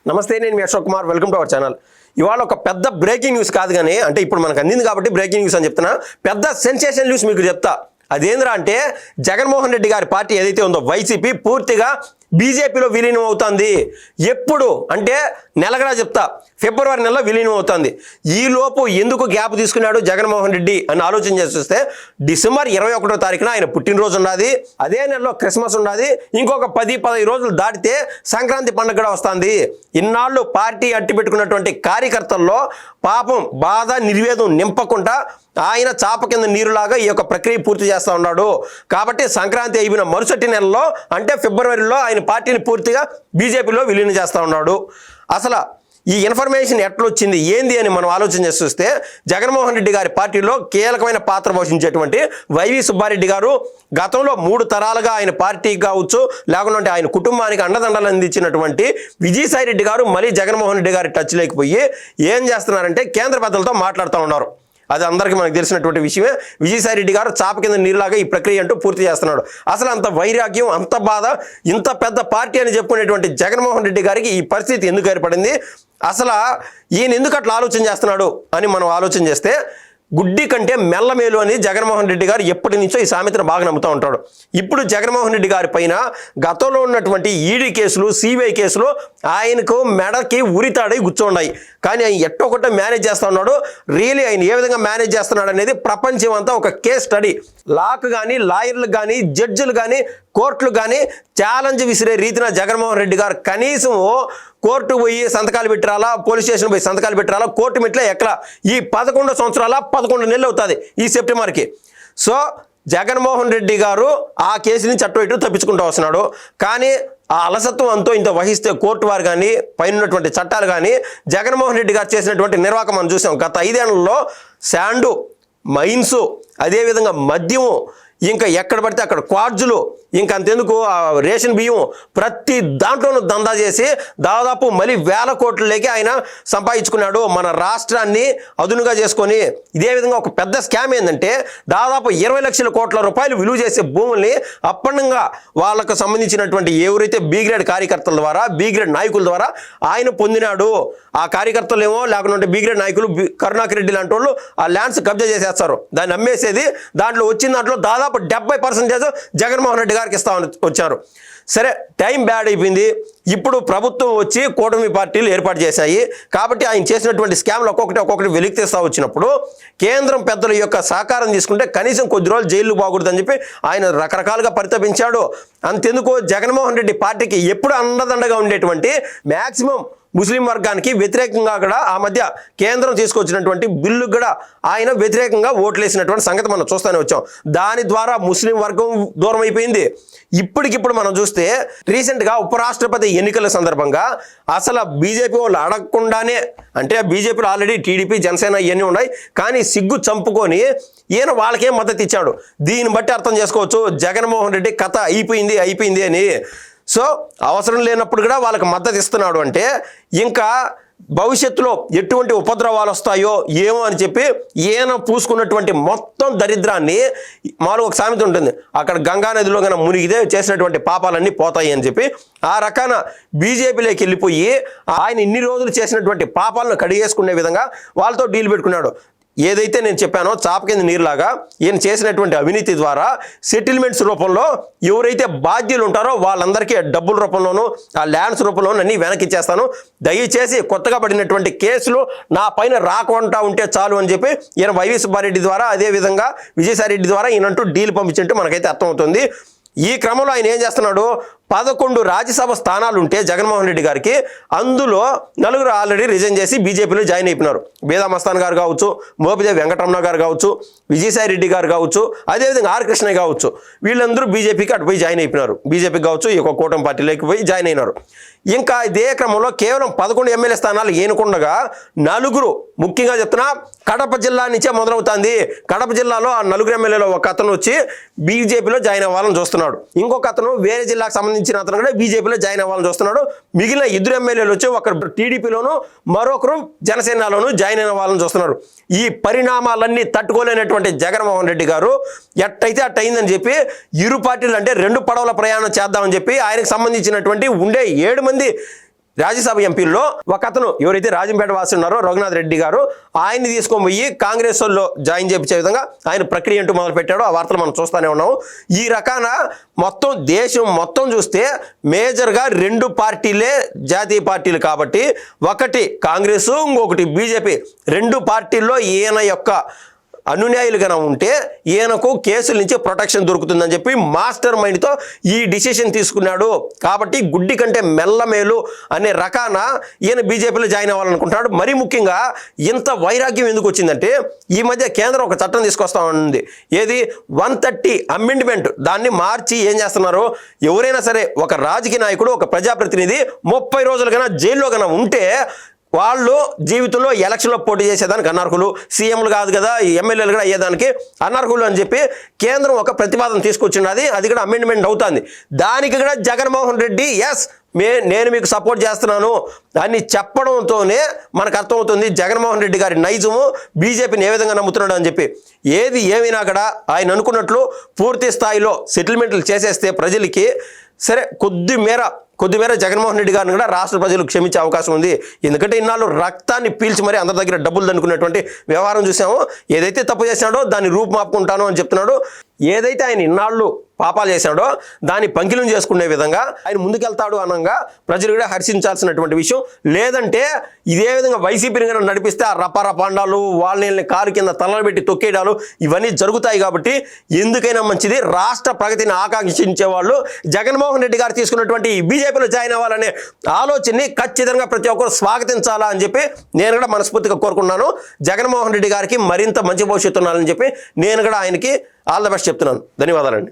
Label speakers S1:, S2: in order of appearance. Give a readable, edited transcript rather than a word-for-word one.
S1: నమస్తే, నేను మీ Ashok Kumar. Welcome to our channel. ఇవాళ ఒక పెద్ద బ్రేకింగ్ న్యూస్ కాదు, కానీ అంటే ఇప్పుడు మనకు అందింది కాబట్టి బ్రేకింగ్ న్యూస్ అని చెప్తున్నా. పెద్ద సెన్సేషన్ న్యూస్ మీకు చెప్తా. అదేంద్రా అంటే, జగన్మోహన్ రెడ్డి గారి పార్టీ ఏదైతే ఉందో వైసీపీ పూర్తిగా బీజేపీలో విలీనం అవుతుంది. ఎప్పుడు అంటే నెలగా చెప్తా, ఫిబ్రవరి నెలలో విలీనం అవుతుంది. ఈలోపు ఎందుకు గ్యాప్ తీసుకున్నాడు జగన్మోహన్ రెడ్డి అని ఆలోచన చేసి చూస్తే, డిసెంబర్ 21వ తారీఖున ఆయన పుట్టినరోజు ఉన్నది, అదే నెలలో క్రిస్మస్ ఉన్నది, ఇంకొక 10-15 రోజులు దాటితే సంక్రాంతి పండుగ కూడా వస్తుంది. ఇన్నాళ్ళు పార్టీ అట్టి పెట్టుకున్నటువంటి కార్యకర్తల్లో పాపం బాధ నిర్వేదం నింపకుండా ఆయన చాప కింద నీరులాగా ఈ యొక్క ప్రక్రియ పూర్తి చేస్తూ ఉన్నాడు. కాబట్టి సంక్రాంతి అయిపోయిన మరుసటి నెలలో అంటే ఫిబ్రవరిలో ఆయన పార్టీని పూర్తిగా బీజేపీలో విలీనం చేస్తూ ఉన్నాడు. అసలు ఈ ఇన్ఫర్మేషన్ ఎట్లొచ్చింది ఏంది అని మనం ఆలోచన చేసి చూస్తే, జగన్మోహన్ రెడ్డి గారి పార్టీలో కీలకమైన పాత్ర పోషించేటువంటి వైవి సుబ్బారెడ్డి గారు గతంలో 3 తరాలుగా ఆయన పార్టీకి కావచ్చు, లేకుంటే ఆయన కుటుంబానికి అండదండలు అందించినటువంటి విజయసాయి రెడ్డి గారు మళ్ళీ జగన్మోహన్ రెడ్డి గారి టచ్ లేకపోయి ఏం చేస్తున్నారంటే కేంద్ర పెద్దలతో మాట్లాడుతూ ఉన్నారు. అది అందరికీ మనకు తెలిసినటువంటి విషయమే. విజయసాయి రెడ్డి గారు చాప కింద నీరులాగా ఈ ప్రక్రియ అంటూ పూర్తి చేస్తున్నాడు. అసలు అంత వైరాగ్యం, అంత బాధ, ఇంత పెద్ద పార్టీ అని చెప్పుకునేటువంటి జగన్మోహన్ రెడ్డి గారికి ఈ పరిస్థితి ఎందుకు ఏర్పడింది, అసలు ఈయన ఎందుకు అట్లా ఆలోచన చేస్తున్నాడు అని మనం ఆలోచన చేస్తే, గుడ్డి కంటే మెల్లమేలు అని జగన్మోహన్ రెడ్డి గారు ఎప్పటి నుంచో ఈ సామెతను బాగా నమ్ముతూ ఉంటాడు. ఇప్పుడు జగన్మోహన్ రెడ్డి గారి పైన గతంలో ఉన్నటువంటి ఈడీ కేసులు, సిబిఐ కేసులు ఆయనకు మెడకి ఉరితాడై కూర్చోండాయి. కానీ ఆయన ఎట్టొకట మేనేజ్ చేస్తూ ఉన్నాడు. రియలీ ఆయన ఏ విధంగా మేనేజ్ చేస్తున్నాడు అనేది ప్రపంచం అంతా ఒక కేస్ స్టడీ. లాకు కానీ, లాయర్లకు కానీ, జడ్జిలు కానీ, కోర్టులు కానీ ఛాలెంజ్ విసిరే రీతిన జగన్మోహన్ రెడ్డి గారు కనీసం కోర్టు పోయి సంతకాలు పెట్టరాలా, పోలీస్ స్టేషన్ పోయి సంతకాలు పెట్టరాలా, కోర్టు మెట్లే ఎక్కలా. ఈ 11 సంవత్సరాల 11 నెలలు అవుతుంది ఈ సెప్టెంబర్కి. సో జగన్మోహన్ రెడ్డి గారు ఆ కేసు నుంచి అటు ఇటు తప్పించుకుంటూ వస్తున్నాడు. కానీ ఆ అలసత్వం అంతో ఇంత వహిస్తే కోర్టు వారు కానీ, పైన ఉన్నటువంటి చట్టాలు కానీ, జగన్మోహన్ రెడ్డి గారు చేసినటువంటి నిర్వాహకం మనం చూసాం. గత 5 ఏళ్లలో శాండు, మైన్సు, అదేవిధంగా మద్యము, ఇంకా ఎక్కడ పడితే అక్కడ క్వార్జులు, ఇంకా అంతెందుకు రేషన్ బియ్యం, ప్రతి దాంట్లోనూ దందా చేసి దాదాపు మళ్ళీ 1000 కోట్లలోకి ఆయన సంపాదించుకున్నాడు. మన రాష్ట్రాన్ని అదునుగా చేసుకొని ఇదే విధంగా ఒక పెద్ద స్కామ్ ఏంటంటే, దాదాపు 20 లక్షల కోట్ల రూపాయలు విలువ చేసే భూముల్ని అప్పనంగా వాళ్ళకు సంబంధించినటువంటి ఎవరైతే బి గ్రేడ్ కార్యకర్తల ద్వారా, బి గ్రేడ్ నాయకుల ద్వారా ఆయన పొందినాడు. ఆ కార్యకర్తలు ఏమో లేకుంటే బి గ్రేడ్ నాయకులు కరుణాకర్ రెడ్డి లాంటి వాళ్ళు ఆ ల్యాండ్స్ కబ్జా చేసేస్తారు, దాన్ని అమ్మేసేది. దాంట్లో వచ్చిన దాంట్లో దాదాపు 70% జగన్మోహన్ రెడ్డి గారికి ఇస్తా వచ్చారు. సరే, టైం బ్యాడ్ అయిపోయింది. ఇప్పుడు ప్రభుత్వం వచ్చి కూటమి పార్టీలు ఏర్పాటు చేశాయి. కాబట్టి ఆయన చేసినటువంటి స్కామ్లు ఒక్కొక్కటి వెలికి తీస్తా వచ్చినప్పుడు కేంద్రం పెద్దల యొక్క సహకారం తీసుకుంటే కనీసం కొద్ది రోజులు జైలు బాగూడదని చెప్పి ఆయన రకరకాలుగా పరితపించాడు. అంతెందుకు జగన్మోహన్ రెడ్డి పార్టీకి ఎప్పుడు అండదండగా ఉండేటువంటి మ్యాక్సిమం ముస్లిం వర్గానికి వ్యతిరేకంగా కూడా ఆ మధ్య కేంద్రం తీసుకొచ్చినటువంటి బిల్లు కూడా ఆయన వ్యతిరేకంగా ఓట్లేసినటువంటి సంగతి మనం చూస్తూనే వచ్చాం. దాని ద్వారా ముస్లిం వర్గం దూరం అయిపోయింది. ఇప్పటికిప్పుడు మనం చూస్తే రీసెంట్గా ఉపరాష్ట్రపతి ఎన్నికల సందర్భంగా అసలు బీజేపీ వాళ్ళు అడగకుండానే, అంటే బీజేపీలో ఆల్రెడీ టీడీపీ, జనసేన ఇవన్నీ ఉన్నాయి, కానీ సిగ్గు చంపుకొని ఈయన వాళ్ళకేం మద్దతు ఇచ్చాడు. దీన్ని బట్టి అర్థం చేసుకోవచ్చు జగన్మోహన్ రెడ్డి కథ అయిపోయింది అని. సో అవసరం లేనప్పుడు కూడా వాళ్ళకి మద్దతు ఇస్తున్నాడు అంటే ఇంకా భవిష్యత్తులో ఎటువంటి ఉపద్రవాలు వస్తాయో ఏమో అని చెప్పి ఈయన పూసుకున్నటువంటి మొత్తం దరిద్రాన్ని, మామూలుగా ఒక సామెత ఉంటుంది, అక్కడ గంగా నదిలో కన్నా మునిగితే చేసినటువంటి పాపాలన్నీ పోతాయి అని చెప్పి ఆ రకాన బీజేపీలోకి వెళ్ళిపోయి ఆయన ఇన్ని రోజులు చేసినటువంటి పాపాలను కడిగేసుకునే విధంగా వాళ్ళతో డీల్ పెట్టుకున్నాడు. ఏదైతే నేను చెప్పానో చాప కింద నీరులాగా ఈయన చేసినటువంటి అవినీతి ద్వారా సెటిల్మెంట్స్ రూపంలో ఎవరైతే బాధ్యులు ఉంటారో వాళ్ళందరికీ డబ్బుల రూపంలోనూ, ఆ ల్యాండ్స్ రూపంలోనూ అన్నీ వెనక్కి ఇచ్చేస్తాను, దయచేసి కొత్తగా పడినటువంటి కేసులు నా పైన రాకుండా ఉంటే చాలు అని చెప్పి ఈయన వైవి సుబ్బారెడ్డి ద్వారా, అదేవిధంగా విజయసాయి రెడ్డి ద్వారా ఈయనంటూ డీల్ పంపించినట్టు మనకైతే అర్థమవుతుంది. ఈ క్రమంలో ఆయన ఏం చేస్తున్నాడు, 11 రాజ్యసభ స్థానాలు ఉంటే జగన్మోహన్ రెడ్డి గారికి అందులో 4 ఆల్రెడీ రిజైన్ చేసి బీజేపీలో జాయిన్ అయిపోయినారు. బేదా మస్తాన్ గారు కావచ్చు, మోపిదేవి వెంకటరమణ గారు కావచ్చు, విజయసాయి రెడ్డి గారు కావచ్చు, అదేవిధంగా ఆర్ కృష్ణయ్య కావచ్చు, వీళ్ళందరూ బీజేపీకి అటు పోయి జాయిన్ అయిపోయినారు. బీజేపీకి కావచ్చు, ఈ యొక్క కూటమి పార్టీలోకి పోయి జాయిన్ అయినారు. ఇంకా ఇదే క్రమంలో కేవలం 11 ఎమ్మెల్యే స్థానాలు ఏనుకుండగా 4, ముఖ్యంగా చెప్తున్నా కడప జిల్లా నుంచే మొదలవుతుంది. కడప జిల్లాలో ఆ 4 ఎమ్మెల్యేలో ఒక అతను వచ్చి బీజేపీలో జాయిన్ అవ్వాలని చూస్తున్నాడు. ఇంకొక అతను వేరే జిల్లాకు సంబంధించిన అతను కూడా బీజేపీలో జాయిన్ అవ్వాలని చూస్తున్నాడు. మిగిలిన 2 ఎమ్మెల్యేలు వచ్చి ఒకరు టీడీపీలోను, మరొకరు జనసేనలోను జాయిన్ అవ్వాలని చూస్తున్నారు. ఈ పరిణామాలన్నీ తట్టుకోలేనటువంటి జగన్మోహన్ రెడ్డి గారు ఎట్టయితే అట్టయిందని చెప్పి ఇరు పార్టీలు అంటే 2 పడవల ప్రయాణం చేద్దామని చెప్పి ఆయనకు సంబంధించినటువంటి ఉండే 7 మంది రాజ్యసభ ఎంపీల్లో ఒక అతను ఎవరైతే రాజంపేట వాసి ఉన్నారో రఘునాథ్ రెడ్డి గారు, ఆయన్ని తీసుకొని పోయి కాంగ్రెస్ లో జాయిన్ చేయించే విధంగా ఆయన ప్రక్రియ అంటూ మొదలు పెట్టాడు. ఆ వార్తలు మనం చూస్తూనే ఉన్నాము. ఈ రకాన మొత్తం దేశం మొత్తం చూస్తే మేజర్గా 2 పార్టీలే జాతీయ పార్టీలు కాబట్టి, ఒకటి కాంగ్రెస్, ఇంకొకటి బీజేపీ. 2 పార్టీల్లో ఈయన యొక్క అనుయాయులుగా ఉంటే ఈయనకు కేసుల నుంచి ప్రొటెక్షన్ దొరుకుతుందని చెప్పి మాస్టర్ మైండ్తో ఈ డిసిషన్ తీసుకున్నాడు. కాబట్టి గుడ్డి కంటే మెల్లమేలు అనే రకాన ఈయన బీజేపీలో జాయిన్ అవ్వాలనుకుంటున్నాడు. మరీ ముఖ్యంగా ఇంత వైరాగ్యం ఎందుకు వచ్చిందంటే, ఈ మధ్య కేంద్రం ఒక చట్టం తీసుకొస్తా ఉంది. ఏది 130 అమెండ్మెంట్. దాన్ని మార్చి ఏం చేస్తున్నారు, ఎవరైనా సరే ఒక రాజకీయ నాయకుడు, ఒక ప్రజాప్రతినిధి 30 రోజులు కన్నా జైల్లో కన్నా ఉంటే వాళ్ళు జీవితంలో ఎలక్షన్లో పోటీ చేసేదానికి అనర్హులు, సీఎంలు కాదు కదా, ఎమ్మెల్యేలు కూడా అయ్యేదానికి అనర్హులు అని చెప్పి కేంద్రం ఒక ప్రతిపాదన తీసుకొచ్చినది. అది కూడా అమెండ్మెంట్ అవుతుంది. దానికి కూడా జగన్మోహన్ రెడ్డి నేను మీకు సపోర్ట్ చేస్తున్నాను అని చెప్పడంతోనే మనకు అర్థమవుతుంది జగన్మోహన్ రెడ్డి గారి నైజము, బీజేపీని ఏ విధంగా నమ్ముతున్నాడు అని చెప్పి. ఏది ఏమైనా కూడా ఆయన అనుకున్నట్లు పూర్తి స్థాయిలో సెటిల్మెంట్లు చేసేస్తే ప్రజలకి సరే కొద్దిమేర జగన్మోహన్ రెడ్డి గారిని కూడా రాష్ట్ర ప్రజలు క్షమించే అవకాశం ఉంది. ఎందుకంటే ఇన్నాళ్ళు రక్తాన్ని పీల్చి మరి అందరి దగ్గర డబ్బులు దనుకున్నటువంటి వ్యవహారం చూసామో. ఏదైతే తప్పు చేసినాడో దాన్ని రూపుమాపుకుంటాను అని చెప్తున్నాడు. ఏదైతే ఆయన ఇన్నాళ్ళు పాపాలు చేశాడో దాన్ని పంకిలం చేసుకునే విధంగా ఆయన ముందుకెళ్తాడు అనగా ప్రజలు కూడా హర్షించాల్సినటువంటి విషయం. లేదంటే ఇదే విధంగా వైసీపీని కూడా నడిపిస్తే ఆ రపాండాలు, వాళ్ళని కారు కింద తలబెట్టి తొక్కేయడాలు ఇవన్నీ జరుగుతాయి. కాబట్టి ఎందుకైనా మంచిది, రాష్ట్ర ప్రగతిని ఆకాంక్షించే వాళ్ళు జగన్మోహన్ రెడ్డి గారు తీసుకున్నటువంటి బీజేపీలో జాయిన్ అవ్వాలనే ఆలోచనని ఖచ్చితంగా ప్రతి ఒక్కరు స్వాగతించాలా అని చెప్పి నేను కూడా మనస్ఫూర్తిగా కోరుకున్నాను. జగన్మోహన్ రెడ్డి గారికి మరింత మంచి భవిష్యత్తు ఉండాలని చెప్పి నేను కూడా ఆయనకి ఆల్ ద బెస్ట్ చెప్తున్నాను. ధన్యవాదాలండి.